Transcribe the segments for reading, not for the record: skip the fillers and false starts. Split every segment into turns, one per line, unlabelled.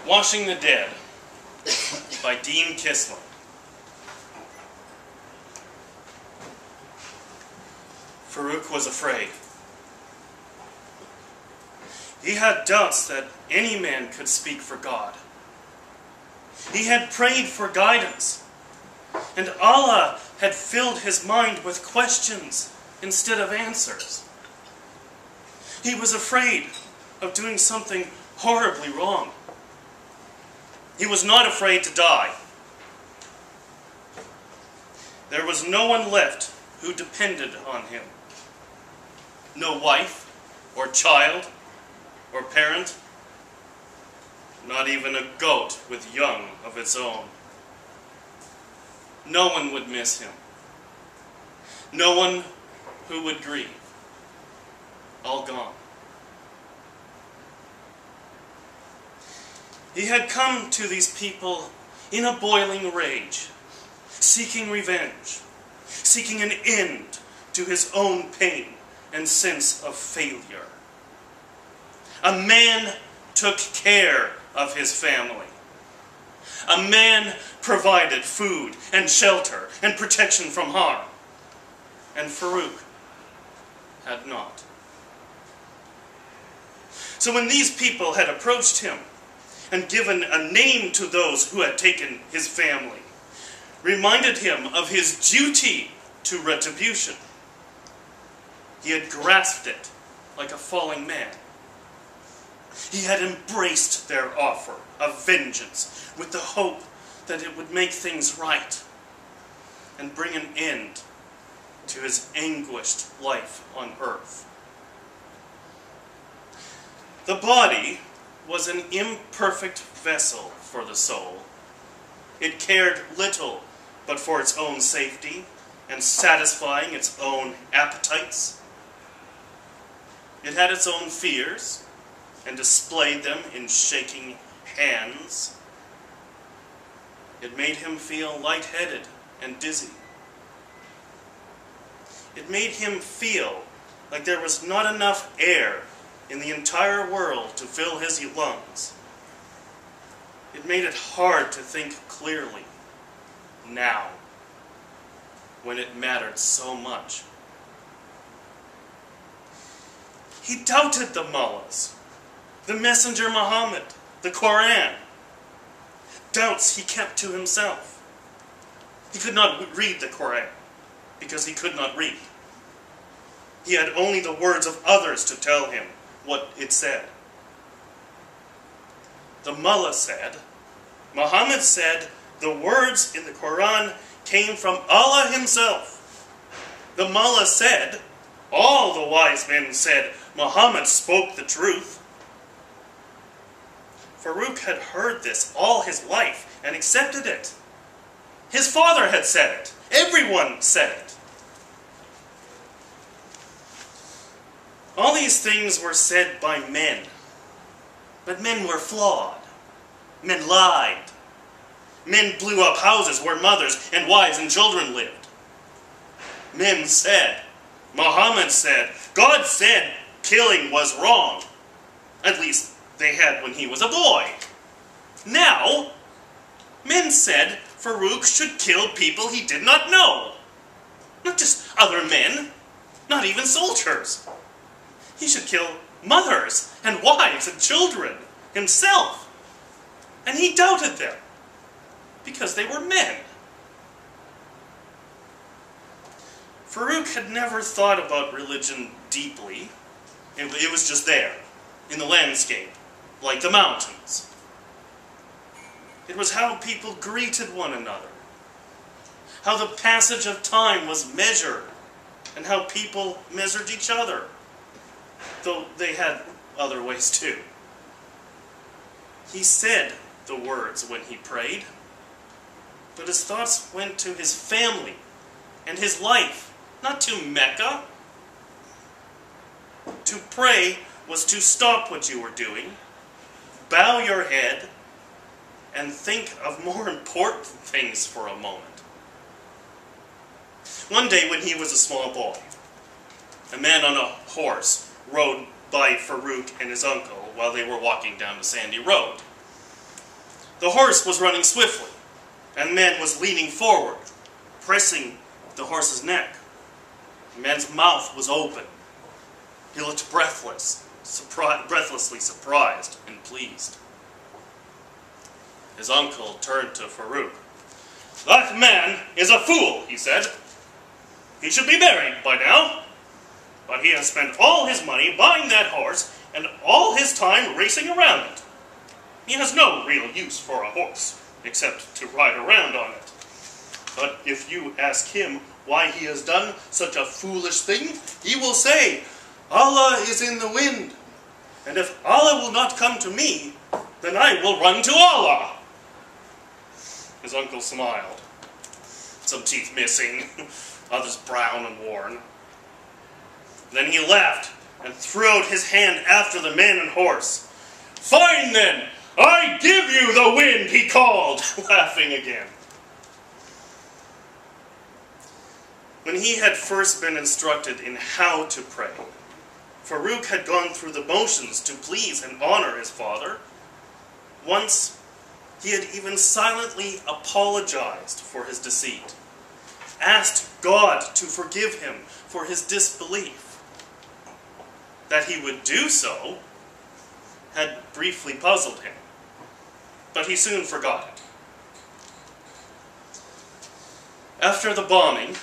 Washing the Dead by Dean Kisling. Farouk was afraid. He had doubts that any man could speak for God. He had prayed for guidance, and Allah had filled his mind with questions instead of answers. He was afraid of doing something horribly wrong. He was not afraid to die. There was no one left who depended on him. No wife, or child, or parent. Not even a goat with young of its own. No one would miss him. No one who would grieve. All gone. He had come to these people in a boiling rage, seeking revenge, seeking an end to his own pain and sense of failure. A man took care of his family. A man provided food and shelter and protection from harm. And Farouk had not. So when these people had approached him and given a name to those who had taken his family, reminded him of his duty to retribution, he had grasped it like a falling man. He had embraced their offer of vengeance with the hope that it would make things right and bring an end to his anguished life on earth. The body was an imperfect vessel for the soul. It cared little but for its own safety and satisfying its own appetites. It had its own fears and displayed them in shaking hands. It made him feel lightheaded and dizzy. It made him feel like there was not enough air in the entire world to fill his lungs. It made it hard to think clearly now, when it mattered so much. He doubted the mullahs, the Messenger Muhammad, the Quran. Doubts he kept to himself. He could not read the Quran because he could not read. He had only the words of others to tell him what it said. The mullah said, Muhammad said, the words in the Quran came from Allah himself. The mullah said, all the wise men said, Muhammad spoke the truth. Farouk had heard this all his life and accepted it. His father had said it. Everyone said it. All these things were said by men. But men were flawed. Men lied. Men blew up houses where mothers and wives and children lived. Men said, Muhammad said, God said killing was wrong. At least they had when he was a boy. Now, men said Farouk should kill people he did not know. Not just other men, not even soldiers. He should kill mothers and wives and children himself. And he doubted them because they were men. Farouk had never thought about religion deeply. It was just there, in the landscape, like the mountains. It was how people greeted one another, how the passage of time was measured, and how people measured each other, though they had other ways too. He said the words when he prayed, but his thoughts went to his family and his life, not to Mecca. To pray was to stop what you were doing, bow your head, and think of more important things for a moment. One day when he was a small boy, a man on a horse rode by Farouk and his uncle while they were walking down the sandy road. The horse was running swiftly, and the man was leaning forward, pressing the horse's neck. The man's mouth was open. He looked breathlessly surprised and pleased. His uncle turned to Farouk. "That man is a fool," he said. "He should be married by now. But he has spent all his money buying that horse and all his time racing around it. He has no real use for a horse, except to ride around on it. But if you ask him why he has done such a foolish thing, he will say, 'Allah is in the wind. And if Allah will not come to me, then I will run to Allah.'" His uncle smiled. Some teeth missing, others brown and worn. Then he laughed and threw out his hand after the man and horse. "Fine then! I give you the wind," he called, laughing again. When he had first been instructed in how to pray, Farouk had gone through the motions to please and honor his father. Once, he had even silently apologized for his deceit, asked God to forgive him for his disbelief. That he would do so had briefly puzzled him, but he soon forgot it. After the bombing,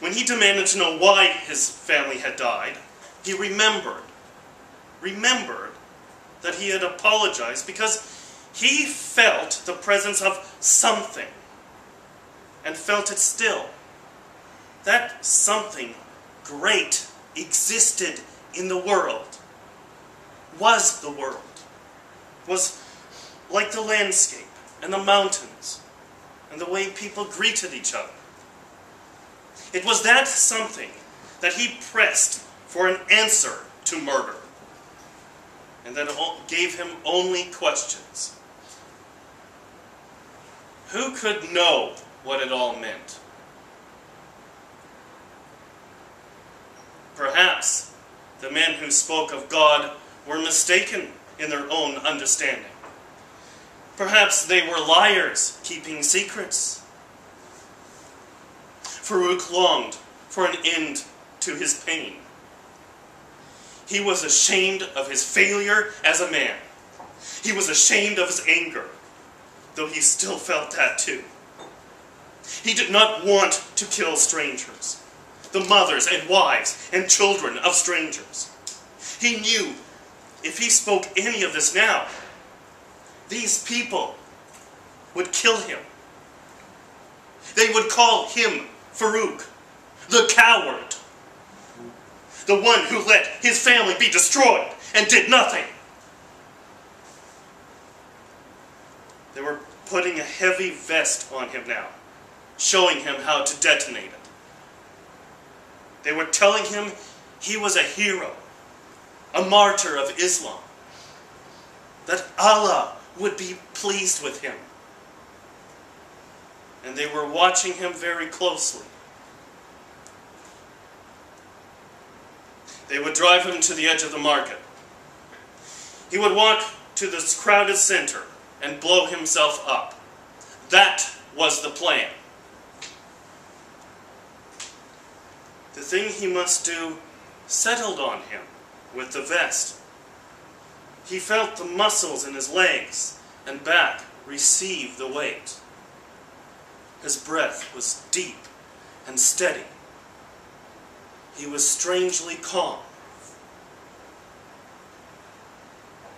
when he demanded to know why his family had died, he remembered that he had apologized because he felt the presence of something, and felt it still. That something great existed in the world, was the world, was like the landscape and the mountains and the way people greeted each other. It was that something that he pressed for an answer to murder, and that gave him only questions. Who could know what it all meant? Perhaps the men who spoke of God were mistaken in their own understanding. Perhaps they were liars keeping secrets. Farouk longed for an end to his pain. He was ashamed of his failure as a man. He was ashamed of his anger, though he still felt that too. He did not want to kill strangers, the mothers and wives and children of strangers. He knew if he spoke any of this now, these people would kill him. They would call him Farouk, the coward, the one who let his family be destroyed and did nothing. They were putting a heavy vest on him now, showing him how to detonate it. They were telling him he was a hero, a martyr of Islam, that Allah would be pleased with him. And they were watching him very closely. They would drive him to the edge of the market. He would walk to this crowded center and blow himself up. That was the plan. The thing he must do settled on him with the vest. He felt the muscles in his legs and back receive the weight. His breath was deep and steady. He was strangely calm.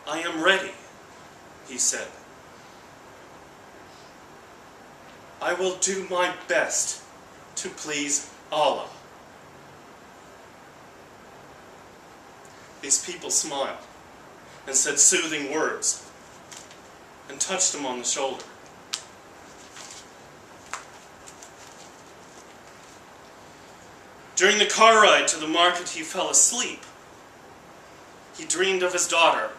"I am ready," he said. "I will do my best to please Allah." These people smiled and said soothing words and touched him on the shoulder. During the car ride to the market, he fell asleep. He dreamed of his daughter,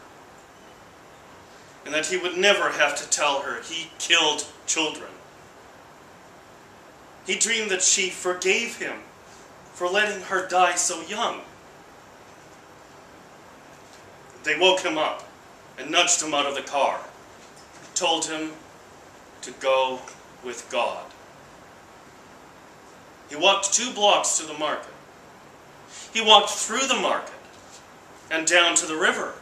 and that he would never have to tell her he killed children. He dreamed that she forgave him for letting her die so young. They woke him up and nudged him out of the car. told him to go with God. He walked 2 blocks to the market. He walked through the market and down to the river.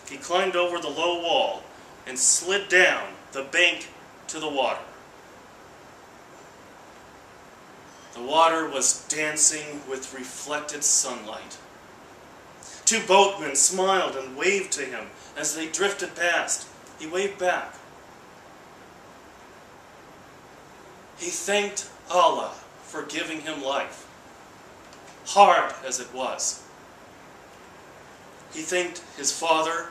He climbed over the low wall and slid down the bank to the water. The water was dancing with reflected sunlight. 2 boatmen smiled and waved to him as they drifted past. He waved back. He thanked Allah for giving him life, hard as it was. He thanked his father,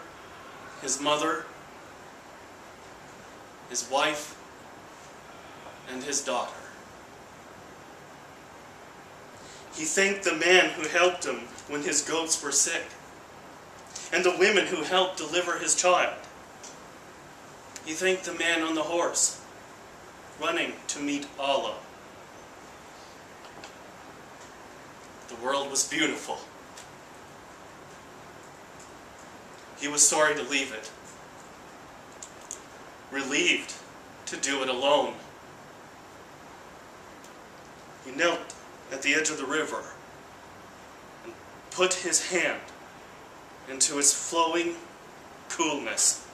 his mother, his wife, and his daughter. He thanked the man who helped him when his goats were sick, and the women who helped deliver his child. He thanked the man on the horse, running to meet Allah. The world was beautiful. He was sorry to leave it, relieved to do it alone. He knelt at the edge of the river and put his hand into its flowing coolness.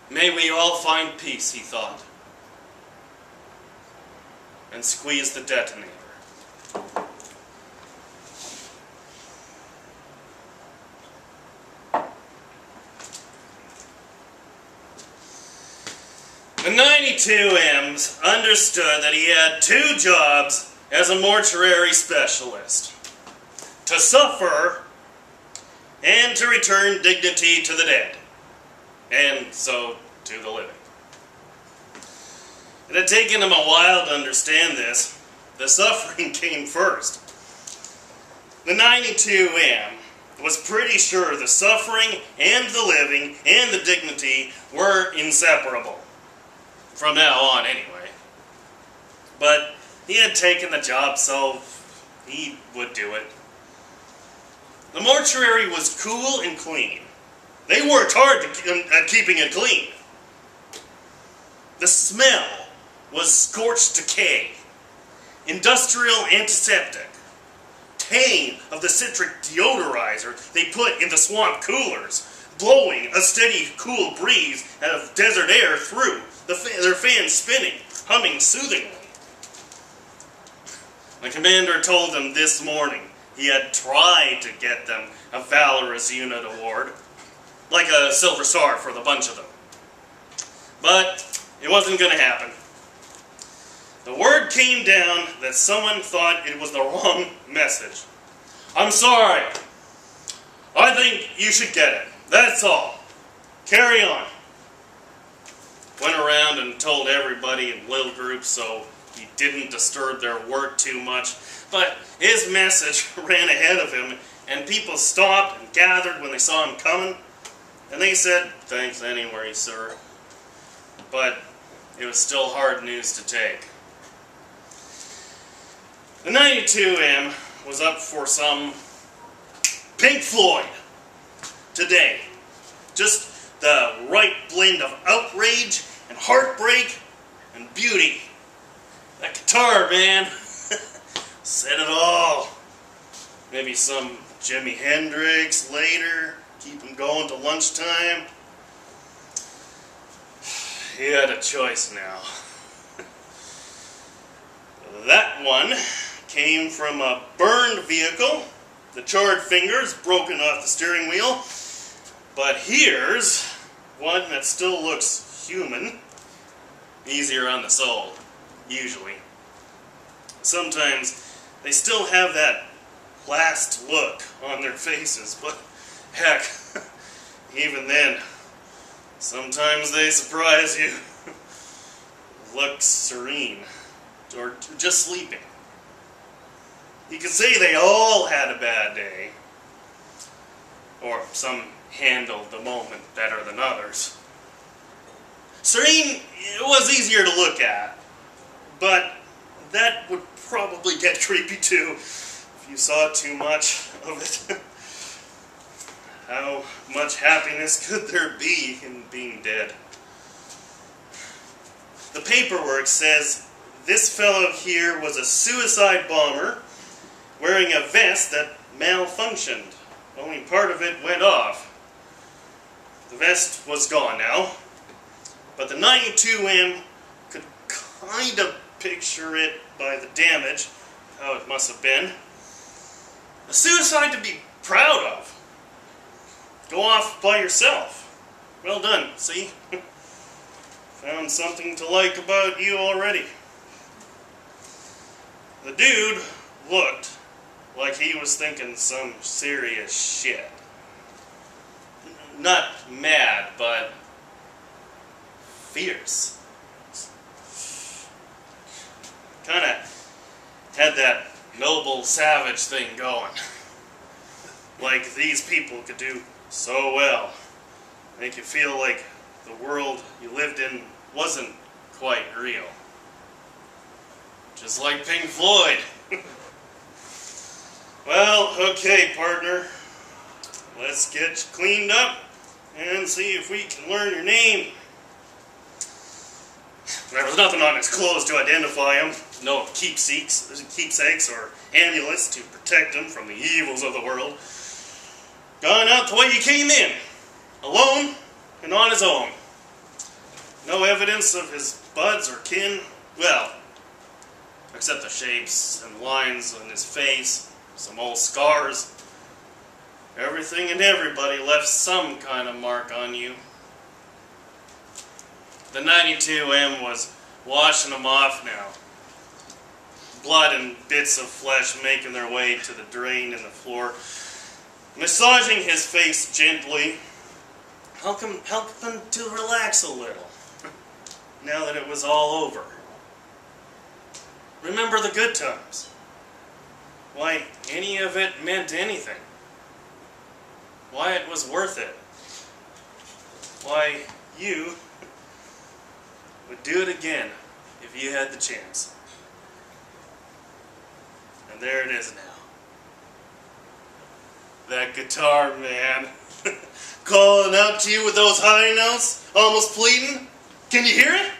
May we all find peace, he thought, and squeezed the detonator. The 92 M's understood that he had 2 jobs as a mortuary specialist: to suffer and to return dignity to the dead, and so to the living. It had taken him a while to understand this. The suffering came first. The 92 M was pretty sure the suffering and the living and the dignity were inseparable. From now on, anyway. But he had taken the job, so he would do it. The mortuary was cool and clean. They worked hard at keeping it clean. The smell was scorched decay, industrial antiseptic, tang of the citric deodorizer they put in the swamp coolers, blowing a steady, cool breeze of desert air through, their fans spinning, humming soothingly. The commander told them this morning he had tried to get them a Valorous Unit Award, like a Silver Star for the bunch of them. But it wasn't going to happen. The word came down that someone thought it was the wrong message. I'm sorry. I think you should get it. That's all. Carry on. Went around and told everybody in little groups so he didn't disturb their work too much. But his message ran ahead of him, and people stopped and gathered when they saw him coming. And they said, "Thanks anyway, sir." But it was still hard news to take. The 92 M was up for some Pink Floyd today. Just the right blend of outrage and heartbreak and beauty. That guitar, man, said it all. Maybe some Jimi Hendrix later, keep him going to lunchtime. He had a choice now. That one came from a burned vehicle, the charred fingers broken off the steering wheel. But here's one that still looks human, easier on the soul, usually. Sometimes they still have that last look on their faces, but heck, even then, sometimes they surprise you. Look serene, or just sleeping. You could say they all had a bad day, or some handled the moment better than others. Serene was easier to look at, but that would probably get creepy too if you saw too much of it. How much happiness could there be in being dead? The paperwork says this fellow here was a suicide bomber wearing a vest that malfunctioned. Only part of it went off. The vest was gone now, but the 92M could kind of picture it by the damage, how it must have been. A suicide to be proud of. Go off by yourself. Well done, see? Found something to like about you already. The dude looked like he was thinking some serious shit. Not mad, but fierce. Kinda had that noble savage thing going. Like these people could do so well. Make you feel like the world you lived in wasn't quite real. Just like Pink Floyd. Well, okay, partner. Let's get you cleaned up and see if we can learn your name. There was nothing on his clothes to identify him. No keepsakes or amulets to protect him from the evils of the world. Gone out the way he came in. Alone and on his own. No evidence of his buds or kin. Well, except the shapes and lines on his face. Some old scars. Everything and everybody left some kind of mark on you. The 92M was washing him off now. Blood and bits of flesh making their way to the drain in the floor. Massaging his face gently, helping him to relax a little, now that it was all over. Remember the good times. Why any of it meant anything. Why it was worth it. Why you would do it again if you had the chance. And there it is now. That guitar, man. Calling out to you with those high notes, almost pleading. Can you hear it?